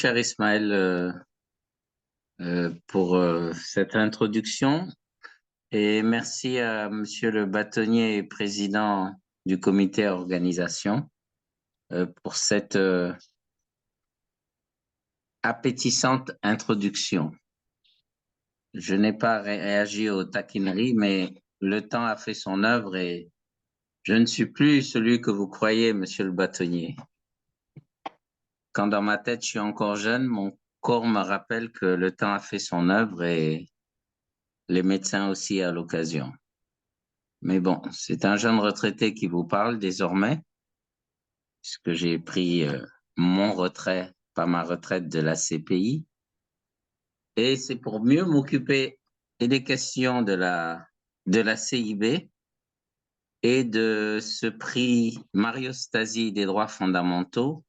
Cher Ismaël, pour cette introduction et merci à Monsieur le bâtonnier et président du comité organisation pour cette appétissante introduction. Je n'ai pas réagi aux taquineries, mais le temps a fait son œuvre et je ne suis plus celui que vous croyez, Monsieur le bâtonnier. Quand dans ma tête je suis encore jeune, mon corps me rappelle que le temps a fait son œuvre et les médecins aussi à l'occasion. Mais bon, c'est un jeune retraité qui vous parle désormais, puisque j'ai pris mon retrait, pas ma retraite de la CPI. Et c'est pour mieux m'occuper des questions de la CIB et de ce prix Mario Stasi des droits fondamentaux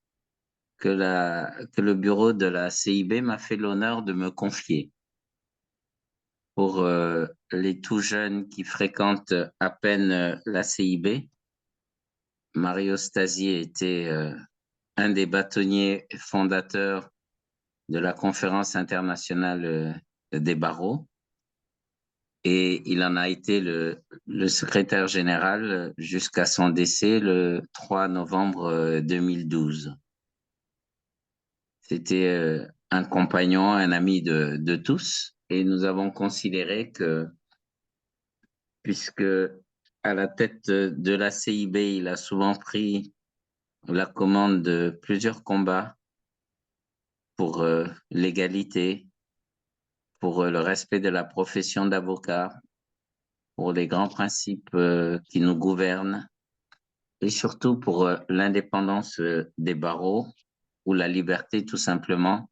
que le bureau de la CIB m'a fait l'honneur de me confier. Pour les tout jeunes qui fréquentent à peine la CIB, Mario Stasi était un des bâtonniers fondateurs de la Conférence internationale des barreaux et il en a été le secrétaire général jusqu'à son décès le 3 novembre 2012. C'était un compagnon, un ami de tous et nous avons considéré que puisque à la tête de la CIB, il a souvent pris la commande de plusieurs combats pour l'égalité, pour le respect de la profession d'avocat, pour les grands principes qui nous gouvernent et surtout pour l'indépendance des barreaux ou la liberté tout simplement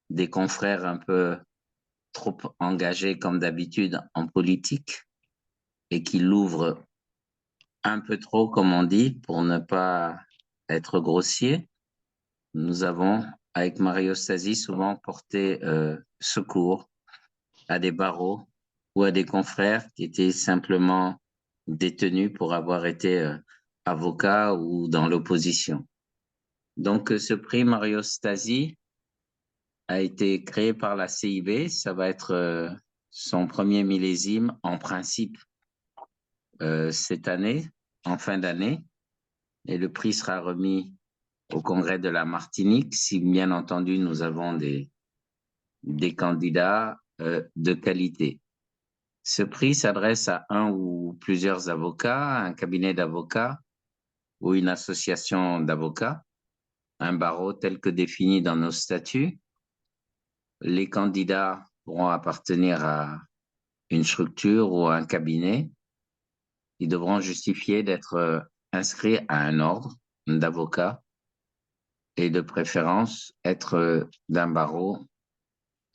des confrères un peu trop engagés comme d'habitude en politique et qui l'ouvrent un peu trop, comme on dit, pour ne pas être grossier. Nous avons, avec Mario Stasi, souvent porté secours à des barreaux ou à des confrères qui étaient simplement détenus pour avoir été avocats ou dans l'opposition. Donc, ce prix Mario Stasi a été créé par la CIB. Ça va être son premier millésime en principe cette année, en fin d'année. Et le prix sera remis au Congrès de la Martinique si, bien entendu, nous avons des candidats de qualité. Ce prix s'adresse à un ou plusieurs avocats, un cabinet d'avocats ou une association d'avocats, un barreau tel que défini dans nos statuts. Les candidats pourront appartenir à une structure ou à un cabinet. Ils devront justifier d'être inscrits à un ordre d'avocats et de préférence être d'un barreau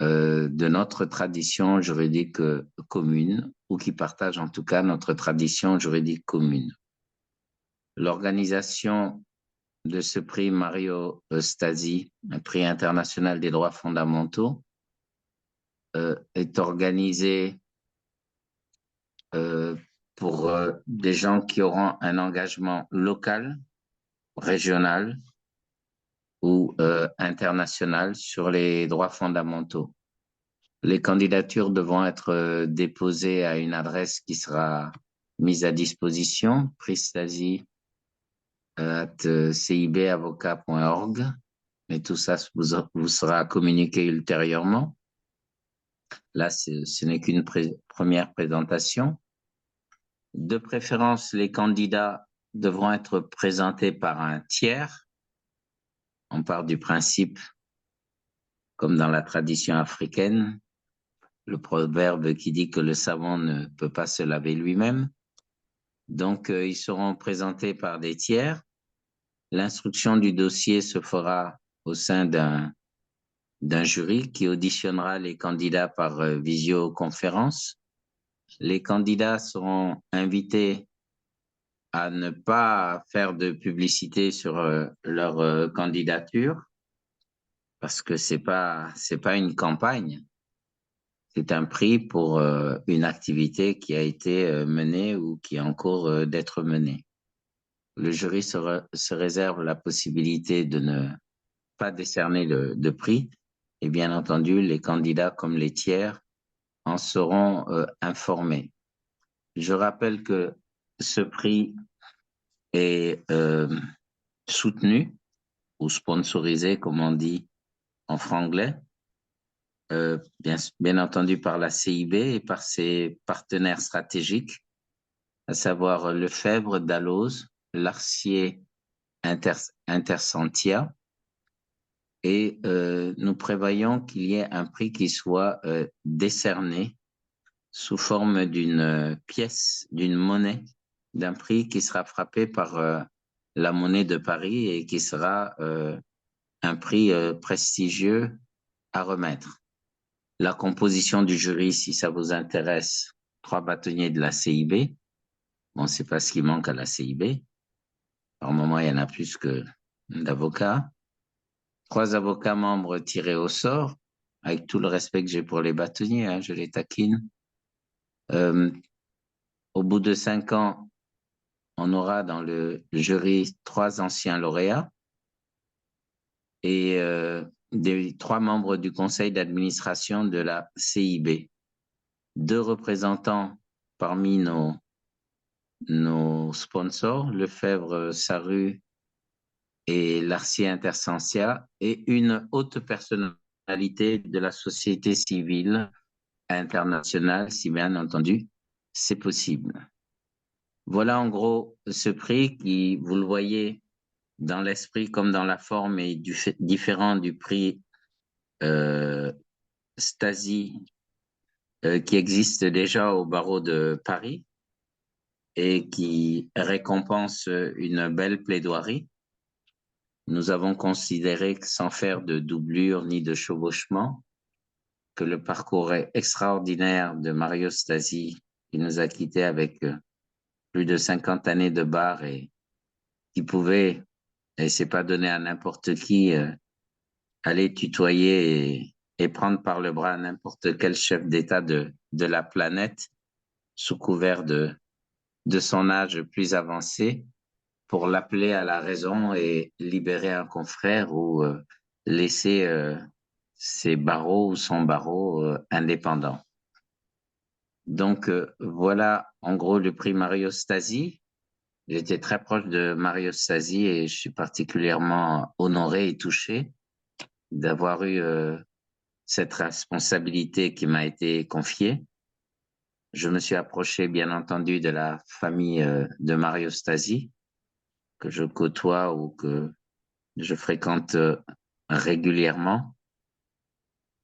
de notre tradition juridique commune ou qui partagent en tout cas notre tradition juridique commune. L'organisation de ce prix Mario Stasi, un prix international des droits fondamentaux, est organisée pour des gens qui auront un engagement local, régional ou international sur les droits fondamentaux. Les candidatures devront être déposées à une adresse qui sera mise à disposition, pristasi@cibavocat.org, mais tout ça vous sera communiqué ultérieurement. Là, ce n'est qu'une première présentation. De préférence, les candidats devront être présentés par un tiers. On part du principe, comme dans la tradition africaine, le proverbe qui dit que le savon ne peut pas se laver lui-même. Donc, ils seront présentés par des tiers. L'instruction du dossier se fera au sein d'un jury qui auditionnera les candidats par visioconférence. Les candidats seront invités à ne pas faire de publicité sur leur candidature parce que c'est pas une campagne. C'est un prix pour une activité qui a été menée ou qui est en cours d'être menée. Le jury se réserve la possibilité de ne pas décerner de prix. Et bien entendu, les candidats comme les tiers en seront informés. Je rappelle que ce prix est soutenu ou sponsorisé, comme on dit en franglais, bien entendu par la CIB et par ses partenaires stratégiques, à savoir Lefebvre, Dalloz, Larcier, Intersantia. Et nous prévoyons qu'il y ait un prix qui soit décerné sous forme d'une pièce, d'une monnaie, d'un prix qui sera frappé par la monnaie de Paris et qui sera un prix prestigieux à remettre. La composition du jury, si ça vous intéresse, 3 bâtonniers de la CIB. Bon, c'est pas ce qui manque à la CIB. Par moment, il y en a plus que d'avocats. 3 avocats membres tirés au sort, avec tout le respect que j'ai pour les bâtonniers, hein, je les taquine. Au bout de 5 ans, on aura dans le jury 3 anciens lauréats et des 3 membres du conseil d'administration de la CIB. 2 représentants parmi nos sponsors, Lefebvre Sarru et Larcier Intersentia, et une haute personnalité de la société civile internationale, si bien entendu, c'est possible. Voilà en gros ce prix qui, vous le voyez, dans l'esprit comme dans la forme, est différent du prix Stasi qui existe déjà au barreau de Paris et qui récompense une belle plaidoirie. Nous avons considéré que sans faire de doublure ni de chevauchement, que le parcours extraordinaire de Mario Stasi, qui nous a quittés avec plus de 50 années de bar et qui pouvait, et c'est pas donné à n'importe qui, aller tutoyer et prendre par le bras n'importe quel chef d'État de la planète sous couvert de son âge plus avancé pour l'appeler à la raison et libérer un confrère ou laisser ses barreaux ou son barreau indépendant. Donc voilà en gros le prix Mario Stasi. J'étais très proche de Mario Stasi et je suis particulièrement honoré et touché d'avoir eu cette responsabilité qui m'a été confiée. Je me suis approché bien entendu de la famille de Mario Stasi que je côtoie ou que je fréquente régulièrement.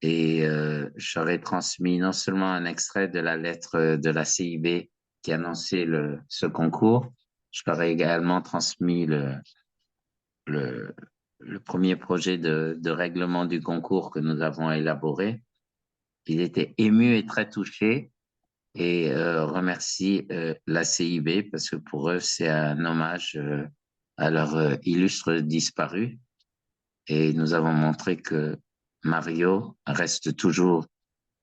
Et j'aurais transmis non seulement un extrait de la lettre de la CIB qui annonçait ce concours, je leur ai également transmis le, le premier projet de règlement du concours que nous avons élaboré. Il était ému et très touché et remercie la CIB parce que pour eux, c'est un hommage à leur illustre disparu. Et nous avons montré que Mario reste toujours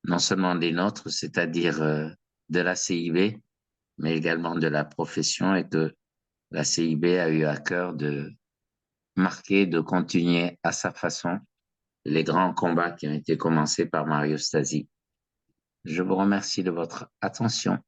non seulement des nôtres, c'est-à-dire de la CIB, mais également de la profession et que la CIB a eu à cœur de marquer, de continuer à sa façon les grands combats qui ont été commencés par Mario Stasi. Je vous remercie de votre attention.